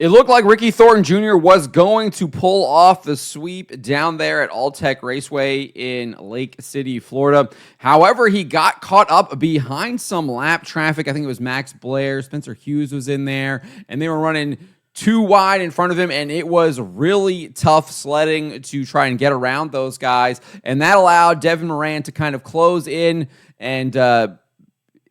It looked like Ricky Thornton Jr. was going to pull off the sweep down there at Alltech Raceway in Lake City, Florida. However, he got caught up behind some lap traffic. I think it was Max Blair. Spencer Hughes was in there, and they were running too wide in front of him, and it was really tough sledding to try and get around those guys. And that allowed Devin Moran to kind of close in and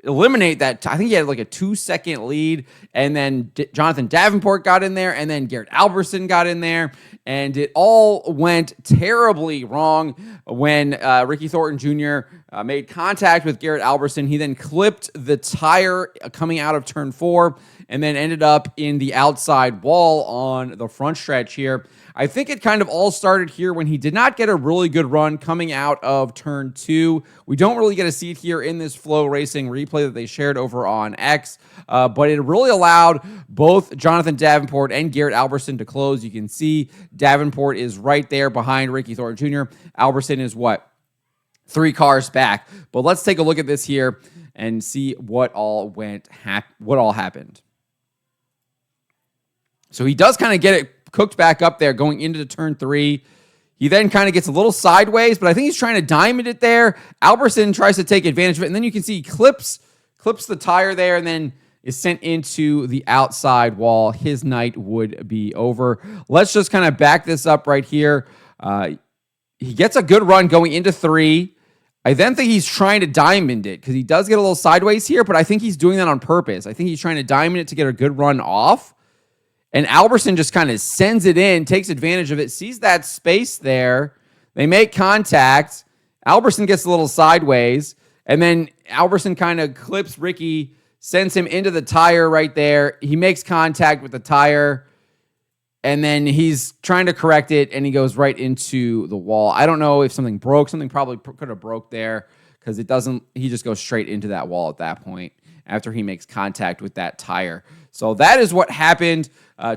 eliminate that. I think he had like a 2-second lead, and then Jonathan Davenport got in there, and then Garrett Alberson got in there, and it all went terribly wrong when Ricky Thornton Jr. Made contact with Garrett Alberson. He then clipped the tire coming out of turn 4 and then ended up in the outside wall on the front stretch here. I think it kind of all started here when he did not get a really good run coming out of turn 2. We don't really get to see it here in this Flow Racing replay that they shared over on X, but it really allowed both Jonathan Davenport and Garrett Alberson to close. You can see Davenport is right there behind Ricky Thornton Jr. Alberson is 3 cars back. But let's take a look at this here and see what all happened. So he does kind of get it cooked back up there going into turn 3. He then kind of gets a little sideways, but I think he's trying to diamond it there. Alberson tries to take advantage of it, and then you can see he clips the tire there and then is sent into the outside wall. His night would be over. Let's just kind of back this up right here. He gets a good run going into 3. I then think he's trying to diamond it because he does get a little sideways here, but I think he's doing that on purpose. I think he's trying to diamond it to get a good run off. And Alberson just kind of sends it in, takes advantage of it, sees that space there. They make contact. Alberson gets a little sideways. And then Alberson kind of clips Ricky, sends him into the tire right there. He makes contact with the tire. And then he's trying to correct it, and he goes right into the wall. I don't know if something broke. Something probably could have broke there because it doesn't. He just goes straight into that wall at that point after he makes contact with that tire. So that is what happened.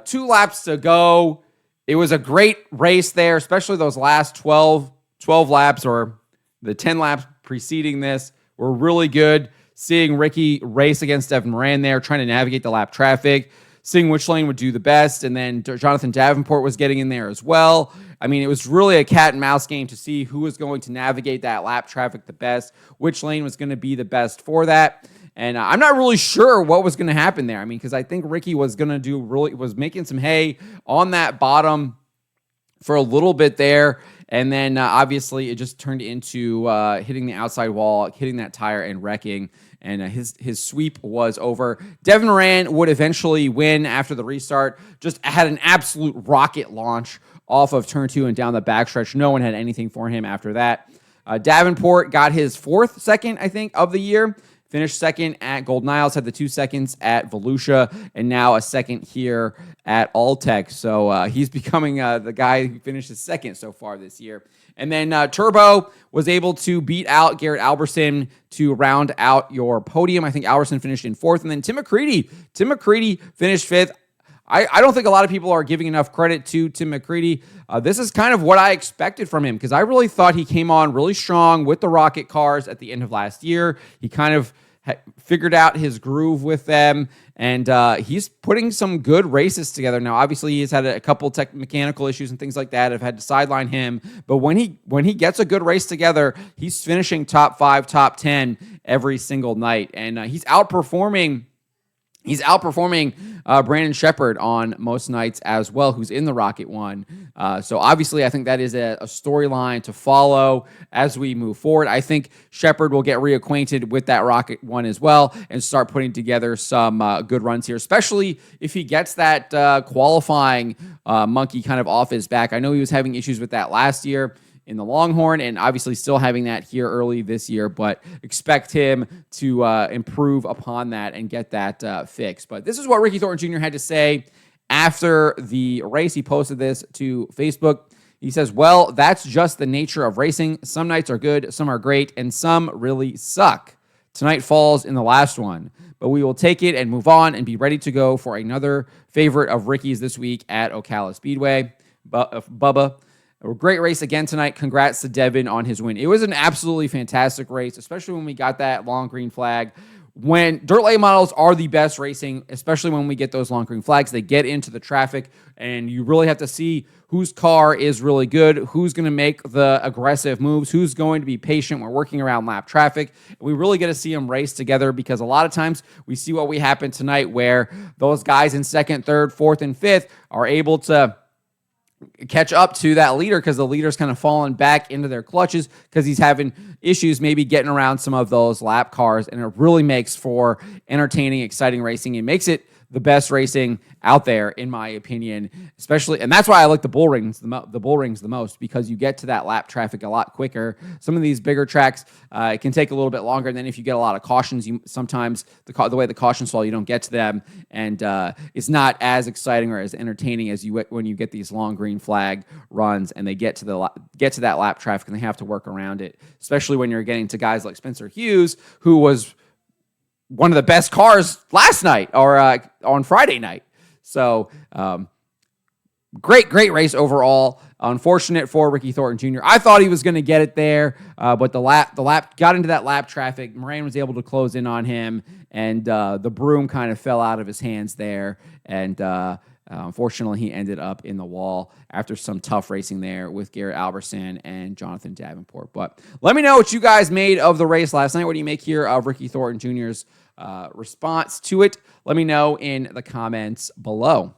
2 laps to go. It was a great race there, especially those last 12 laps or the 10 laps preceding this were really good. Seeing Ricky race against Devin Moran there, trying to navigate the lap traffic, seeing which lane would do the best, and then Jonathan Davenport was getting in there as well. I mean, it was really a cat and mouse game to see who was going to navigate that lap traffic the best, which lane was going to be the best for that. And I'm not really sure what was going to happen there. I mean, because I think Ricky was going to was making some hay on that bottom for a little bit there. And then obviously it just turned into hitting the outside wall, hitting that tire and wrecking. And his sweep was over. Devin Moran would eventually win after the restart. Just had an absolute rocket launch off of turn 2 and down the backstretch. No one had anything for him after that. Davenport got his 4th second, I think, of the year. Finished second at Golden Isles, had the 2 seconds at Volusia, and now a second here at Alltech. So he's becoming the guy who finished second so far this year. And then Turbo was able to beat out Garrett Alberson to round out your podium. I think Alberson finished in 4th. And then Tim McCready finished 5th. I don't think a lot of people are giving enough credit to Tim McCready. This is kind of what I expected from him because I really thought he came on really strong with the Rocket cars at the end of last year. He kind of figured out his groove with them, and he's putting some good races together now. Obviously, he's had a couple mechanical issues and things like that have had to sideline him, but when he gets a good race together, he's finishing top 5, top 10 every single night, and he's outperforming Brandon Shepard on most nights as well, who's in the Rocket one. So obviously, I think that is a storyline to follow as we move forward. I think Shepard will get reacquainted with that Rocket one as well and start putting together some good runs here, especially if he gets that qualifying monkey kind of off his back. I know he was having issues with that last year in the Longhorn, and obviously still having that here early this year, but expect him to improve upon that and get that fixed. But this is what Ricky Thornton Jr. had to say after the race. He posted this to Facebook. He says, "Well, that's just the nature of racing. Some nights are good, some are great, and some really suck. Tonight falls in the last one, but we will take it and move on and be ready to go for another favorite of Ricky's this week at Ocala Speedway. Bubba, a great race again tonight. Congrats to Devin on his win." It was an absolutely fantastic race, especially when we got that long green flag. when dirt late models are the best racing, especially when we get those long green flags, they get into the traffic, and you really have to see whose car is really good, who's going to make the aggressive moves, who's going to be patient. We're working around lap traffic. We really get to see them race together, because a lot of times we see what we happened tonight, where those guys in second, third, fourth, and fifth are able to catch up to that leader, because the leader's kind of falling back into their clutches because he's having issues maybe getting around some of those lap cars, and it really makes for entertaining, exciting racing. It makes it the best racing out there, in my opinion, especially, and that's why I like the bull rings the most, because you get to that lap traffic a lot quicker. Some of these bigger tracks, it can take a little bit longer, and then if you get a lot of cautions, sometimes the way the cautions fall, you don't get to them, and it's not as exciting or as entertaining as when you get these long green flag runs, and they get to that lap traffic, and they have to work around it, especially when you're getting to guys like Spencer Hughes, who was one of the best cars last night, or on Friday night. So great race overall. Unfortunate for Ricky Thornton Jr. I thought he was going to get it there, but the lap got into that lap traffic. Moran was able to close in on him, and the broom kind of fell out of his hands there. And unfortunately, he ended up in the wall after some tough racing there with Garrett Alberson and Jonathan Davenport. But let me know what you guys made of the race last night. What do you make here of Ricky Thornton Jr.'s response to it? Let me know in the comments below.